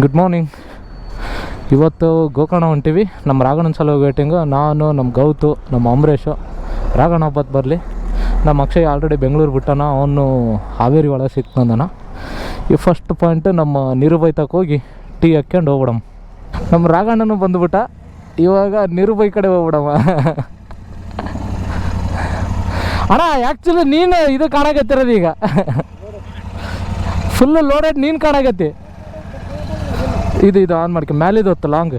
Good morning. ಇವತ್ತು ಗೋಕರ್ಣ ಹೊಂಟೀವಿ. ನಮ್ಮ ರಾಘಣ್ಣನ ಸಲ ವೇಟಿಂಗು. ನಾನು, ನಮ್ಮ ಗೌತು, ನಮ್ಮ ಅಂಬರೀಷು. ರಾಘಣ್ಣ ಹಬ್ಬತ್ತು ಬರಲಿ. ನಮ್ಮ ಅಕ್ಷಯ್ ಆಲ್ರೆಡಿ ಬೆಂಗಳೂರು ಬಿಟ್ಟಾನ, ಅವನು ಹಾವೇರಿ ಒಳಗೆ ಸಿಕ್ತಂದನ. ಈ ಫಸ್ಟ್ ಪಾಯಿಂಟ್ ನಮ್ಮ ನಿರುಬೈತಕ್ಕೆ ಹೋಗಿ ಟೀ ಹಾಕ್ಕೊಂಡು ಹೋಗ್ಬಿಡಮ್ಮ. ನಮ್ಮ ರಾಘಣ್ಣನೂ ಬಂದುಬಿಟ್ಟ. ಇವಾಗ ನಿರುಬೈ ಕಡೆ ಹೋಗ್ಬಿಡಮ್ಮ. ಅಣ್ಣ ಆ್ಯಕ್ಚುಲಿ ನೀನು ಇದು ಕಾಣಕತ್ತಿರೋದು ಈಗ ಫುಲ್ಲು ಲೋಡೆಡ್ ನೀನು ಕಾಣಕತ್ತಿ. ಇದು ಆನ್ ಮಾಡ್ಕೆ ಮ್ಯಾಲಿದು ಹೊತ್ತು ಲಾಂಗ್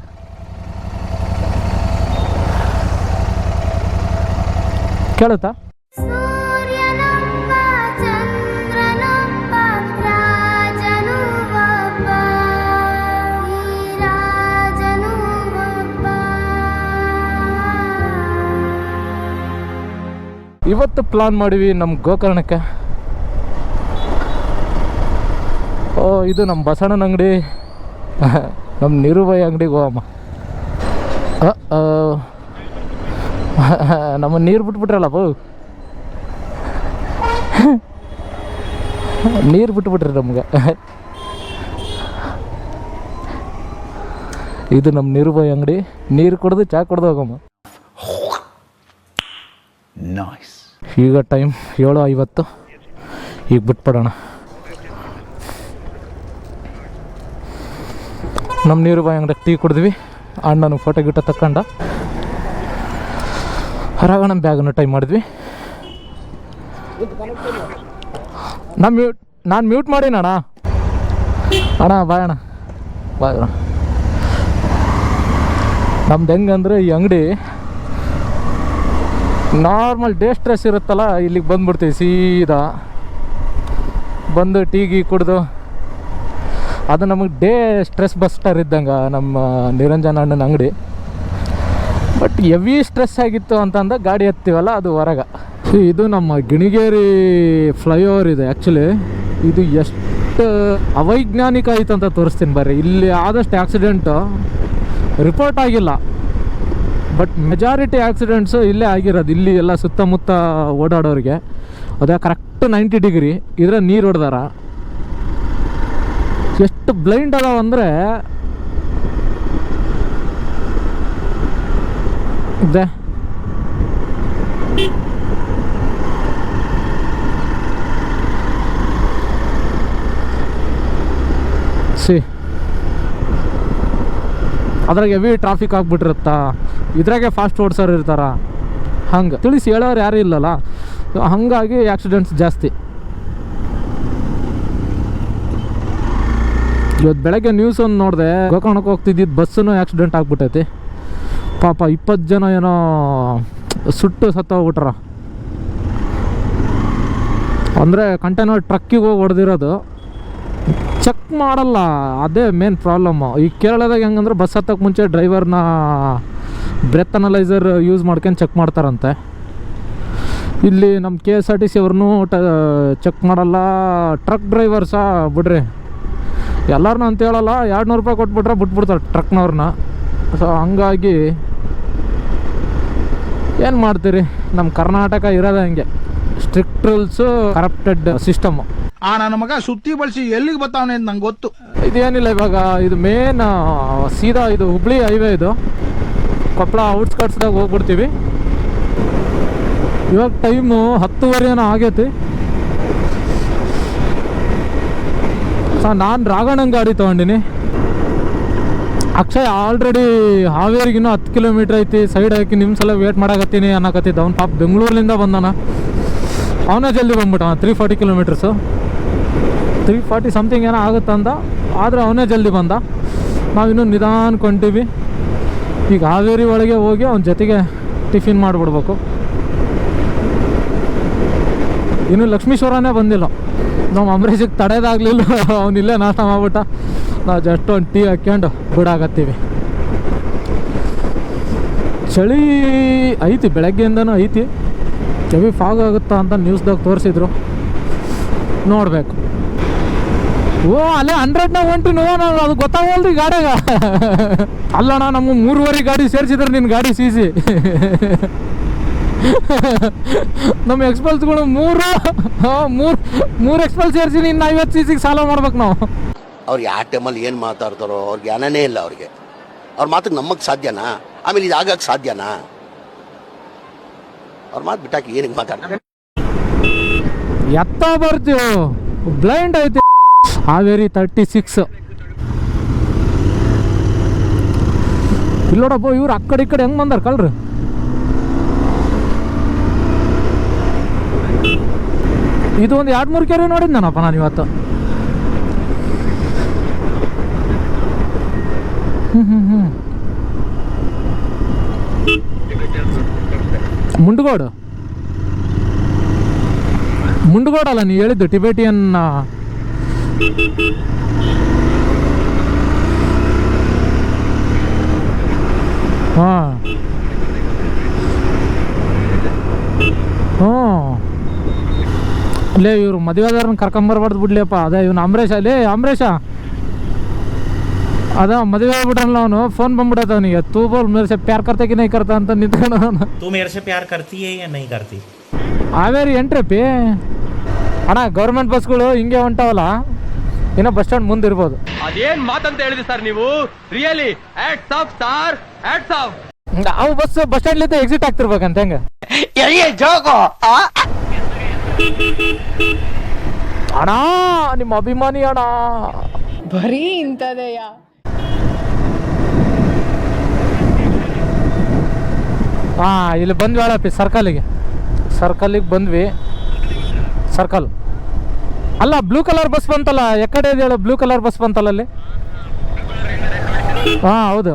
ಕೇಳುತ್ತಾ? ಇವತ್ತು ಪ್ಲಾನ್ ಮಾಡಿವಿ ನಮ್ಮ ಗೋಕರ್ಣಕ್ಕೆ. ಇದು ನಮ್ಮ ಬಸಣ್ಣನ ಅಂಗಡಿ, ನಮ್ಮ ನಿರುಬೈ ಅಂಗಡಿಗೆ ಹೋಗಮ್ಮ. ನಮ್ಮ ನೀರು ಬಿಟ್ಬಿಟ್ರಲ್ಲಪ್ಪ, ನೀರು ಬಿಟ್ಬಿಟ್ರಿ ನಮ್ಗೆ. ಇದು ನಮ್ಮ ನಿರುಬೈ ಅಂಗಡಿ. ನೀರು ಕುಡ್ದು ಚಾ ಕುಡ್ದು ಹೋಗಮ್ಮ. ಈಗ ಟೈಮ್ 7:50. ಈಗ ಬಿಟ್ಬಿಡೋಣ. ನಮ್ಮ ನಿರುಬೈ ಅಂಗಡಿಗೆ ಟೀ ಕುಡಿದ್ವಿ. ಅಣ್ಣನ ಫೋಟೋ ಗಿಟ ತಕ್ಕೊಂಡ ರಾಘಣ್ಣ ಬ್ಯಾಗನ್ನು ಟೈಮ್ ಮಾಡಿದ್ವಿ. ನಾನು ಮ್ಯೂಟ್ ಮಾಡೀನಣ್ಣ. ಅಣ್ಣ ಬಾಯ್ ಅಣ್ಣ, ಬಾಯ್ ಅಣ್ಣ. ನಮ್ದು ಹೆಂಗಂದ್ರೆ ಈ ಅಂಗಡಿ ನಾರ್ಮಲ್ ಡೇ ಸ್ಟ್ರೆಸ್ ಇರುತ್ತಲ್ಲ, ಇಲ್ಲಿಗೆ ಬಂದುಬಿಡ್ತೀವಿ ಸೀದಾ. ಬಂದು ಟೀ ಗೀ ಕುಡ್ದು, ಅದು ನಮಗೆ ಡೇ ಸ್ಟ್ರೆಸ್ ಬಸ್ಟರ್ ಇದ್ದಂಗೆ ನಮ್ಮ ನಿರಂಜನ ಅಣ್ಣನ ಅಂಗಡಿ. ಬಟ್ ಹೆವಿ ಸ್ಟ್ರೆಸ್ ಆಗಿತ್ತು ಅಂತಂದ ಗಾಡಿ ಹತ್ತೀವಲ್ಲ, ಅದು ಹೊರಗೆ. ಇದು ನಮ್ಮ ಗಿಣಿಗೇರಿ ಫ್ಲೈಓವರ್ ಇದೆ. ಆ್ಯಕ್ಚುಲಿ ಇದು ಎಷ್ಟು ಅವೈಜ್ಞಾನಿಕ ಆಯಿತು ಅಂತ ತೋರಿಸ್ತೀನಿ ಬರ್ರಿ. ಇಲ್ಲಿ ಆದಷ್ಟು ಆಕ್ಸಿಡೆಂಟು ರಿಪೋರ್ಟ್ ಆಗಿಲ್ಲ, ಬಟ್ ಮೆಜಾರಿಟಿ ಆಕ್ಸಿಡೆಂಟ್ಸು ಇಲ್ಲೇ ಆಗಿರೋದು. ಇಲ್ಲಿ ಎಲ್ಲ ಸುತ್ತಮುತ್ತ ಓಡಾಡೋರಿಗೆ ಅದೇ ಕರೆಕ್ಟ್ 90 ಡಿಗ್ರಿ ಇದ್ರೆ ನೀರು ಹೊಡೆದಾರ. ಎಷ್ಟು ಬ್ಲೈಂಡ್ ಅದಾವ ಅಂದರೆ ಇದೆ. ಅದ್ರಾಗ ಹೆವಿ ಟ್ರಾಫಿಕ್ ಆಗಿಬಿಟ್ಟಿರುತ್ತಾ, ಇದ್ರಾಗೆ ಫಾಸ್ಟ್ ಓಡ್ಸೋರು ಇರ್ತಾರ. ಹಂಗೆ ತಿಳಿಸಿ ಹೇಳೋರು ಯಾರೂ ಇಲ್ಲಲ್ಲ, ಹಾಗಾಗಿ ಆಕ್ಸಿಡೆಂಟ್ಸ್ ಜಾಸ್ತಿ. ಇವತ್ತು ಬೆಳಗ್ಗೆ ನ್ಯೂಸ್ ಒಂದು ನೋಡಿದೆ, ಗೋಕರ್ಣಕ್ಕೆ ಹೋಗ್ತಿದ್ದಿದ್ದು ಬಸ್ಸೂ ಆಕ್ಸಿಡೆಂಟ್ ಆಗಿಬಿಟ್ಟೈತಿ. ಪಾಪ 20 ಜನ ಏನೋ ಸುಟ್ಟು ಸತ್ತೋಗ್ಬಿಟ್ರ. ಅಂದರೆ ಕಂಟೈನರ್ ಟ್ರಕ್ಕಿಗೆ ಹೋಗಿ ಹೊಡೆದಿರೋದು. ಚೆಕ್ ಮಾಡಲ್ಲ, ಅದೇ ಮೇನ್ ಪ್ರಾಬ್ಲಮ್ಮು. ಈ ಕೇರಳದಾಗ ಹೆಂಗಂದ್ರೆ ಬಸ್ ಹತ್ತಕ್ಕೆ ಮುಂಚೆ ಡ್ರೈವರ್ನ ಬ್ರೆತ್ ಅನಲೈಸರ್ ಯೂಸ್ ಮಾಡ್ಕೊಂಡು ಚೆಕ್ ಮಾಡ್ತಾರಂತೆ. ಇಲ್ಲಿ ನಮ್ಮ KSRTC ಅವ್ರನ್ನೂ ಚೆಕ್ ಮಾಡಲ್ಲ. ಟ್ರಕ್ ಡ್ರೈವರ್ಸ ಬಿಡ್ರಿ, ಎಲ್ಲರನ್ನೂ ಅಂತ ಹೇಳಲ್ಲ, 200 ರೂಪಾಯಿ ಕೊಟ್ಬಿಟ್ರೆ ಬಿಟ್ಬಿಡ್ತಾರೆ ಟ್ರಕ್ನವ್ರನ್ನ. ಸೊ ಹಂಗಾಗಿ ಏನು ಮಾಡ್ತೀರಿ, ನಮ್ಮ ಕರ್ನಾಟಕ ಇರೋದೇ ಹಂಗೆ. Strict rules, corrupted system. ನನ್ನ ಮಗ ಸುತ್ತಿ ಬಳಸಿ ಎಲ್ಲಿಗೆ ಬರ್ತಾವನೆ ಅಂತ ನಂಗೆ ಗೊತ್ತು. ಇದೇನಿಲ್ಲ, ಇವಾಗ ಇದು ಮೇನ್ ಸೀದಾ ಇದು ಹುಬ್ಳಿ ಹೈವೇ. ಇದು ಕೊಪ್ಪಳ ಔಟ್ಸ್ಕಟ್ಸ್ದಾಗ ಹೋಗ್ಬಿಡ್ತೀವಿ. ಇವಾಗ ಟೈಮು 10:30 ಆಗೈತಿ. ನಾನು ರಾಘಣ್ಣನ ಗಾಡಿ ತೊಗೊಂಡಿನಿ. ಅಕ್ಷಯ್ ಆಲ್ರೆಡಿ ಹಾವೇರಿಗಿನ್ನೂ 10 ಕಿಲೋಮೀಟ್ರ್ ಐತಿ. ಸೈಡ್ ಹಾಕಿ ನಿಮ್ಮ ಸಲ ವೇಟ್ ಮಾಡಕತ್ತೀನಿ ಅನ್ನಕತ್ತಿದ್ದ. ಅವ್ನು ಪಾಪ ಬೆಂಗಳೂರಿಂದ ಬಂದಾನ. ಅವನೇ ಜಲ್ದಿ ಬಂದ್ಬಿಟ್ಟ. 340 ಕಿಲೋಮೀಟರ್ಸು, 340 ಸಮಥಿಂಗ್ ಏನೋ ಆಗುತ್ತಂದ. ಆದರೆ ಅವನೇ ಜಲ್ದಿ ಬಂದ. ನಾವಿನ್ನೂ ನಿಧಾನಕೊಂತೀವಿ. ಈಗ ಹಾವೇರಿ ಒಳಗೆ ಹೋಗಿ ಅವನ ಜೊತೆಗೆ ಟಿಫಿನ್ ಮಾಡಿಬಿಡ್ಬೇಕು. ಇನ್ನು ಲಕ್ಷ್ಮೀಶ್ವರನೇ ಬಂದಿಲ್ಲ. ನಾವು ಅಂಬರೀಷಿಗೆ ತಡೆದಾಗಲಿಲ್ಲ, ಅವನಿಲ್ಲೇ ನಾಷ್ಟ ಮಾಡ್ಬಿಟ್ಟ. ನಾವು ಜಸ್ಟ್ ಒಂದು ಟೀ ಹಾಕ್ಕೊಂಡು ಬಿಡಾಕತ್ತೀವಿ. ಚಳಿ ಐತಿ, ಬೆಳಗ್ಗೆಯಿಂದನೂ ಐತಿ. ಹೆವಿ ಫಾಗ್ ಆಗುತ್ತಾ ಅಂತ ನ್ಯೂಸ್ದಾಗ ತೋರಿಸಿದ್ರು, ನೋಡಬೇಕು. ಅಲ್ಲೇ 100ನ ಹೊಂಟ್ರಿ ನಾವು, ಅದು ಗೊತ್ತಾಗಲ್ರಿ ಗಾಡಿಯಾಗ. ಅಲ್ಲಣ್ಣ, ನಮ್ಮ 3 ಗಾಡಿ ಸೇರಿಸಿದ್ರೆ ನಿನ್ನ ಗಾಡಿ CC. ನಮ್ಮ ಎಕ್ಸ್ಪಲ್ಸ್ಗಳು ಮೂರು ಎಕ್ಸ್ಪಲ್ ಸೇರಿಸಿ ಇನ್ನು 50 cc ಸಾಲ ಮಾಡ್ಬೇಕು ನಾವು. ಅವ್ರು ಯಾವ ಟೈಮಲ್ಲಿ ಏನು ಮಾತಾಡ್ತಾರೋ ಅವ್ರಿಗೆ ಜ್ಞಾನನೇ ಇಲ್ಲ ಅವ್ರಿಗೆ. ಅವ್ರ ಮಾತಿಗೆ ನಮಗೆ ಸಾಧ್ಯನಾ? ಆಮೇಲೆ ಇದು ಆಗಕ್ಕೆ ಸಾಧ್ಯನಾ? ಅವ್ರ ಮಾತು ಬಿಟ್ಟಾಕಿ ಏನಕ್ಕೆ ಮಾತಾಡ್ತಾರೆ? ಎತ್ತ ಬರ್ತೀವಿ ಬ್ಲೈಂಡ್ ಐತಿ. ಹಾವೇರಿ 36 ಇಲ್ಲೋಡಪ್ಪ, ಇವ್ರು ಆ ಕಡೆ ಈ ಕಡೆ ಹೆಂಗೆ ಬಂದಾರ ಕಳ್ರಿ. ಇದು ಒಂದು 2-3 ಕೆರೆ ನೋಡಿದ್ನಪ್ಪ ನಾನು ಇವತ್ತು. ಮುಂಡಗೋಡಲ್ಲ ನೀವು ಹೇಳಿದ್ದು, ಟಿಬೇಟಿಯನ್. ಹಾಂ ಹ್ಞೂ ಅಲ್ಲೇ ಇವ್ರು ಮದುವೆದಾರನ್ನ ಕರ್ಕೊಂಬರ್ಬಾರ್ದು ಬಿಡ್ಲಿಯಪ್ಪ. ಅದೇ ಇವನು ಅಂಬರೀಷ, ಅಲ್ಲೇ ಅಂಬರೀಷ ಅದ ಮದುವೆ ಆಗ್ಬಿಟ್ರಲ್ಲ ಅವನು. ಫೋನ್ ಬಂದ್ಬಿಡತ್ತ ಅವನಿಗೆ, ತೂ ಬೋಲ್ ಮೇರೆ ಸೆ ಪ್ಯಾರ್ ಕರ್ತೆ ಕಿ ನೈ ಕರ್ತಾ ಅಂತ ನಿಂತ್ಕೊಂಡು ಅವನು. तू मेरे से प्यार करती है या नहीं करती? ಹಾವೇರಿ ಎಂಟ್ರಪ್ಪಿ ಅಣ್ಣ, ಗೌರ್ಮೆಂಟ್ ಬಸ್ಗಳು ಹಿಂಗೆ ಹೊಂಟಾವಲ್ಲ, ಏನೋ ಬಸ್ ಸ್ಟ್ಯಾಂಡ್ ಮುಂದೆ ಇರ್ಬೋದು. ಅದೇನ್ ಮಾತಂತ ಹೇಳಿದ್ರಿ ಸರ್ ನೀವು? Really hats off sir, hats off. ಅವು ಬಸ್ ಸ್ಟ್ಯಾಂಡ್ಲಿಂದ ಎಕ್ಸಿಟ್ ಆಗ್ತಿರ್ಬೇಕಂತ ಹೆಂಗ ಅಣ್ಣ, ನಿಮ್ಮ ಅಭಿಮಾನಿ ಅಣ್ಣ. ಬರೀ ಇಂಥದೆಯಾ? ಹಾಂ, ಇಲ್ಲಿ ಬಂದ್ವಿ ಹೇಳಪ್ಪಿ, ಸರ್ಕಲ್ಲಿಗೆ ಬಂದ್ವಿ. ಸರ್ಕಲ್ ಅಲ್ಲ, ಬ್ಲೂ ಕಲರ್ ಬಸ್ ಬಂತಲ್ಲ, ಎಕಡೆ ಇದೆ ಹೇಳು? ಬ್ಲೂ ಕಲರ್ ಬಸ್ ಬಂತಲ್ಲ ಅಲ್ಲಿ. ಹಾಂ ಹೌದು.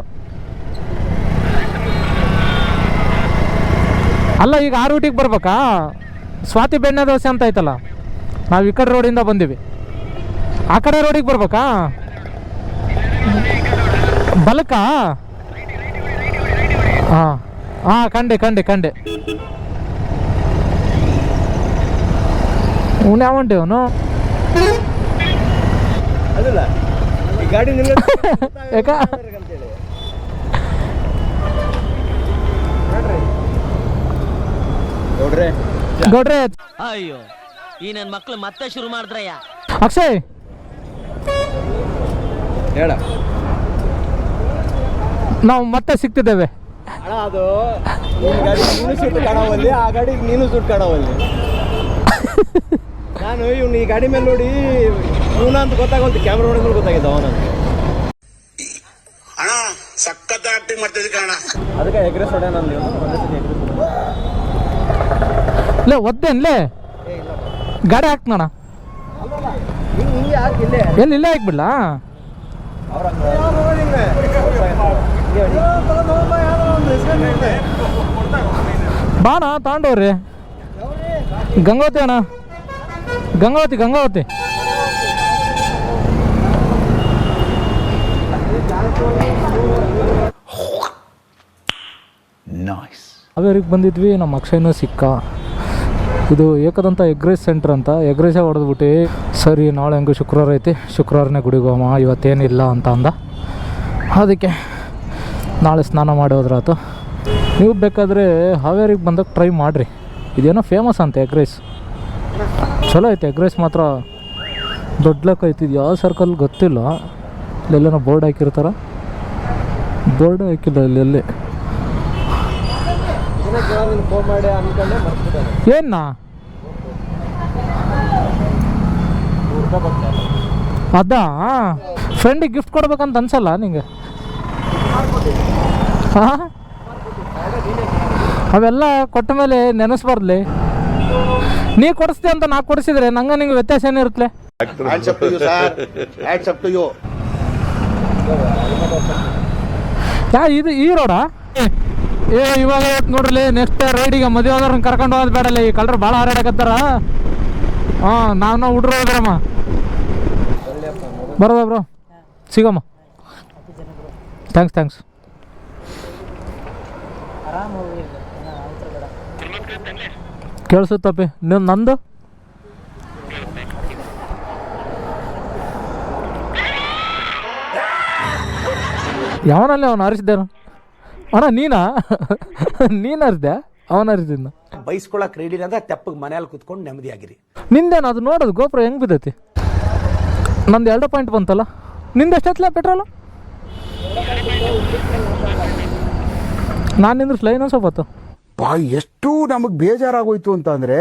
ಅಲ್ಲ, ಈಗ ಆ ರೂಟಿಗೆ ಬರ್ಬೇಕಾ? ಸ್ವಾತಿ ಬೆಣ್ಣೆ ದೋಸೆ ಅಂತ ಐತಲ್ಲ, ನಾವು ಈ ಕಡೆ ರೋಡಿಂದ ಬಂದೀವಿ. ಆ ಕಡೆ ರೋಡಿಗೆ ಬರ್ಬೇಕಾ? ಬಲಕಾ? ಹಾಂ ಹಾಂ, ಕಂಡೆ ಅವನು ಯಾವಂಟೆ ಅವನು. ಯಾಕ ಗೌಡ್ರೆ, ಅಯ್ಯೋ ಈ ನನ್ನ ಮಕ್ಳು ಮತ್ತೆ ಶುರು ಮಾಡಿದ್ರಯ್ಯ. ಅಕ್ಷಯ್ ಹೇಳ ನಾವು ಮತ್ತೆ ಸಿಗ್ತಿದ್ದೇವೆ. ಅದು ನೀನು ಸುಟ್ಟು ಕಾಣವಲ್ಲಿ, ಆ ಗಾಡಿಗೆ ನೀನು ಸುಟ್ಟು ಕಾಣವಲ್ಲಿ. ನಾನು ಇವ್ನು ಈ ಗಾಡಿ ಮೇಲೆ ನೋಡಿ ಇವನ ಅಂತ ಗೊತ್ತಾಗೋದು, ಕ್ಯಾಮ್ರಾ ನೋಡಿ ಮೇಲೆ ಗೊತ್ತಾಗಿದ್ದ ಅವನಂತ. ಅಣ್ಣ ಸಖತ್ ಆಕ್ಟಿಂಗ್ ಮಾಡ್ತಿದ್ದೆ ಕಣ. ಅದಕ್ಕೆ ಎಗ್ರೆಸ್ ಹೊಡೆ ನಾನು ಒಂದೇ ಸತಿ ಎಗ್ರೆಸ್ ಲೇ ಒದ್ದೇನ್ಲೇ ಗಾಡಿ ಹಾಕ್ನಣ. ಹಿಂಗೆ ಹಾಕಿಲ್ಲೇ ಎಲ್ಲಿ ಇಲ್ಲೇ ಹಾಕ್ಬಿಡ್ಲಾ? ಬಾಣ ತಗೊಂಡವ್ರಿ. ಗಂಗಾವತಿ ಅಣ್ಣ, ಗಂಗಾವತಿ. ಹಾವೇರಿಗೆ ಬಂದಿದ್ವಿ, ನಮ್ಮ ಅಕ್ಷಯನೂ ಸಿಕ್ಕ. ಇದು ಏಕದಂತ ಎಗ್ ರೈಸ್ ಸೆಂಟ್ರ್ ಅಂತ. ಎಗ್ ರೈಸೇ ಹೊಡೆದ್ಬಿಟ್ಟು, ಸರಿ ನಾಳೆ ಹೆಂಗೂ ಶುಕ್ರವಾರ ಐತಿ, ಶುಕ್ರವಾರನೇ ಗುಡಿಗೆ ಹೋಮ, ಇವತ್ತೇನಿಲ್ಲ ಅಂತ ಅಂದ. ಅದಕ್ಕೆ ನಾಳೆ ಸ್ನಾನ ಮಾಡಿ ಹೋದ್ರಾತು. ನೀವು ಬೇಕಾದರೆ ಹಾವೇರಿಗೆ ಬಂದಾಗ ಟ್ರೈ ಮಾಡಿರಿ, ಇದೇನೋ ಫೇಮಸ್ ಅಂತ ಎಗ್ ರೈಸ್. ಚಲೋ ಐತೆ ಎಗ್ ರೈಸ್ ಮಾತ್ರ. ದೊಡ್ಡ ಲೆಕ್ಕ ಐತಿ. ಯಾವ ಸರ್ಕಲ್ ಗೊತ್ತಿಲ್ಲ, ಇಲ್ಲೆಲ್ಲನೋ ಬೋರ್ಡ್ ಹಾಕಿರ್ತಾರ. ಬೋರ್ಡ್ ಹಾಕಿಲ್ಲ ಇಲ್ಲೆಲ್ಲಿ. ಫೋನ್ ಮಾಡಿ ಅನ್ಕೊಂಡೆ ಮರ್ತಿದ್ದಾರೆ. ಏನ ಅದಾ ಫ್ರೆಂಡಿಗೆ ಗಿಫ್ಟ್ ಕೊಡ್ಬೇಕಂತ ಅನ್ಸಲ್ಲ ನಿಂಗೆ? ಹಾಂ, ಅವೆಲ್ಲ ಕೊಟ್ಟ ಮೇಲೆ ನೆನೆಸ್ಬಾರ್ಲಿ. ನೀ ಕೊಡಿಸ್ತೀಯ ಅಂತ ನಾ ಕೊಡಿಸಿದ್ರೆ ನಂಗೆ ನಿಂಗೆ ವ್ಯತ್ಯಾಸ ಏನಿರುತ್ತಲೆ? Hands up to you sir, hands up to you. ಇದು ಈ ರೋಡಾ? ಇವಾಗ ನೋಡ್ರಿ, ನೆಕ್ಸ್ಟ್ ರೈಡಿಗೆ ಮದುವೆ ಆದವ್ರನ್ನ ಕರ್ಕೊಂಡು ಹೋಗೋದು ಬೇಡಲ್ಲ. ಈ ಕಲ್ರ ಭಾಳ ಹಾರಾಡಕತ್ತಾರ. ಹಾಂ, ನಾವು ಹುಡ್ರು ಹೋದ್ರಮ್ಮ. ಬರೋದ ಬ್ರೋ, ಸಿಗಮ್ಮ. ಥ್ಯಾಂಕ್ಸ್. ಕೇಳಿಸುತ್ತಪ್ಪಿ ನಂದು. ಯಾವನಲ್ಲಿ ಅವನು ಹರಿಸಿದ್ದೇನು ಅಣ್ಣ? ನೀನು ಹರಿಸ್ದೆ? ಅವನು ಹರಿಸಿದ್ನ? ಬೈಸ್ಕೊಳಕ್ ರೆಡಿ ಅಂದ್ರೆ ತೆಪ್ಪಗೆ ಮನೆಯಲ್ಲಿ ಕುತ್ಕೊಂಡು ನೆಮ್ಮದಿಯಾಗಿರಿ. ನಿಂದೇನು ಅದು ನೋಡೋದು ಗೋಪುರ ಹೆಂಗೆ ಬಿದ್ದೈತಿ? ನಂದು 2 ಪಾಯಿಂಟ್ ಬಂತಲ್ಲ. ನಿಂದು ಎಷ್ಟೈತ್ಲ ಪೆಟ್ರೋಲು? ನಾನು ನಿಂದ್ರಿಸ್ಲ ಇನ್ನೊಂದು ಸ್ವಲ್ಪ ಹೊತ್ತು. ಎಷ್ಟು ನಮಗೆ ಬೇಜಾರಾಗೋಯ್ತು ಅಂತಂದ್ರೆ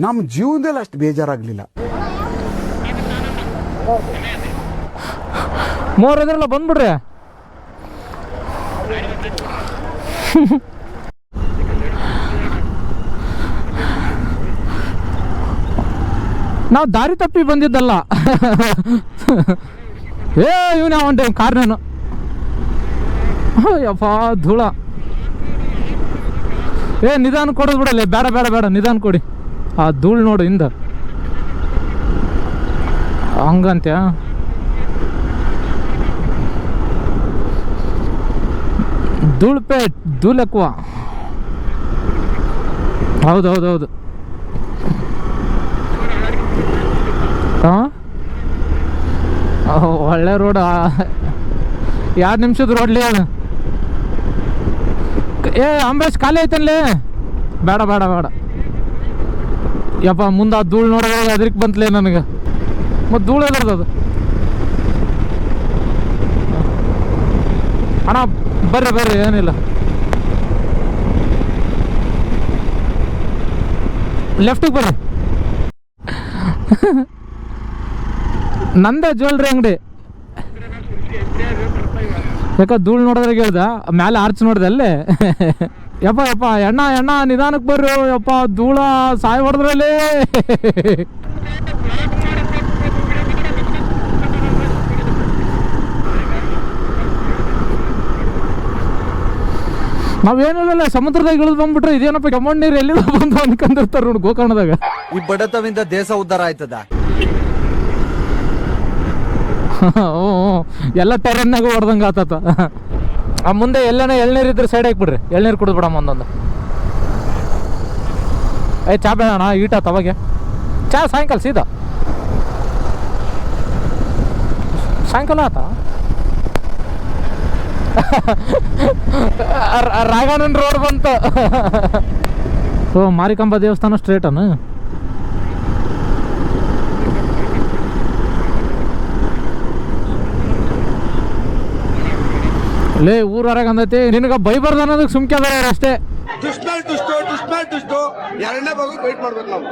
ನಮ್ಮ ಜೀವನದಲ್ಲಿ ಅಷ್ಟು ಬೇಜಾರಾಗ್ಲಿಲ್ಲ. 3 ಇದ್ರಲ್ಲ ಬಂದ್ಬಿಡ್ರಿ. ನಾವು ದಾರಿ ತಪ್ಪಿ ಬಂದಿದ್ದಲ್ಲ. ಇವನು ಅವನ್ಟೆ ಕಾರ್ನೇನು. ಯಪ್ಪ ಧೂಳ. ನಿಧಾನ ಕೊಡೋದು ಬಿಡಲ್ಲ. ಬೇಡ ಬೇಡ ಬೇಡ, ನಿಧಾನ ಕೊಡಿ. ಆ ಧೂಳು ನೋಡು ಹಿಂದ. ಹಂಗಂತ್ಯಾ? ಧೂಳ್ಪೇಟ್ ಧೂಲಕ್ವಾ. ಹೌದೌದೌದು. ಹಾಂ, ಒಳ್ಳೆ ರೋಡ್. 2 ನಿಮಿಷದ ರೋಡ್ಲಿ ಅದು. ಅಂಬರೀಷ್ ಖಾಲಿ ಐತನ್ಲೇ. ಬೇಡ ಬೇಡ ಬೇಡ ಯಪ್ಪ, ಮುಂದೆ ಆ ಧೂಳು ನೋಡಿದ್ರೆ ಅದಕ್ಕೆ ಬಂತಲೇ ನನಗೆ. ಮತ್ತು ಧೂಳು ಎದರ್ದು ಅದು. ಅಣ್ಣ ಬರ್ರಿ ಬರ್ರಿ, ಏನಿಲ್ಲ. ಲೆಫ್ಟಿಗೆ ಬರ್ರಿ. ನಂದೇ ಜ್ಯುವೆಲ್ರಿ ಅಂಗಡಿ. ಯಾಕ ಧೂಳು ನೋಡಿದ್ರೆ ಹೇಳ್ದ, ಮ್ಯಾಲೆ ಆರ್ಚ್ ನೋಡಿದೆ ಅಲ್ಲೇ. ಯಪ್ಪ ಯಪ್ಪ, ಎಣ್ಣ ಎಣ್ಣ ನಿಧಾನಕ್ಕೆ ಬರ್ರಿ. ಯಪ್ಪ ಧೂಳ ಸಾಯ್ ಹೊಡೆದ್ರಲ್ಲಿ. ನಾವೇನಿಲ್ಲ, ಸಮುದ್ರದಾಗ ಇಳಿದು ಬಂದ್ಬಿಟ್ರೆ ಇದೇನಪ್ಪ ಕೆಮ್ಮಣ್ಣು ನೀರು ಎಲ್ಲಿಂದ ಬಂದು ಅನ್ಕೊಂಡಿರ್ತಾರೆ ನೋಡಿ ಗೋಕರ್ಣದಾಗ. ಈ ಬಡತವಿಂದ ದೇಶ ಉದ್ಧಾರ ಆಯ್ತದ. ಎಲ್ಲ ಟೆರನ್ನಾಗ ಹೊಡೆದಂಗೆ ಆತತ. ಆ ಮುಂದೆ ಎಲ್ಲನ ಎಳ್ನೀರು ಇದ್ರೆ ಸೈಡ್ ಹಾಕ್ಬಿಡ್ರಿ. ಎಳ್ನೀರು ಕುಡಿದ್ಬಿಡಮ್ಮ ಒಂದೊಂದು. ಚಾ ಬೇಡ ಅಣ್ಣ, ಈಟಾತ ಅವಾಗೆ. ಚಾ ಸಾಯಂಕಾಲ ಸೀದಾ ಸಾಯಂಕಾಲ ಆತ. ರಾಘಣ್ಣನ ರೋಡ್ ಬಂತು. ಮಾರಿಕಾಂಬಾ ದೇವಸ್ಥಾನ ಸ್ಟ್ರೇಟ್ ಅನ್ನು. ಲೇ ಊರವರೆಗೆ ಅಂದೈತಿ ನಿನಗೆ ಬೈಬಾರ್ದು ಅನ್ನೋದಕ್ಕೆ ಸುಮ್ಕೆ ಅದಾರ ಅಷ್ಟೇ. ದುಷ್ಟ ಎರಡನೇ ಭಾಗ ವೈಟ್ ಮಾಡ್ಬೇಕು ನಾವು.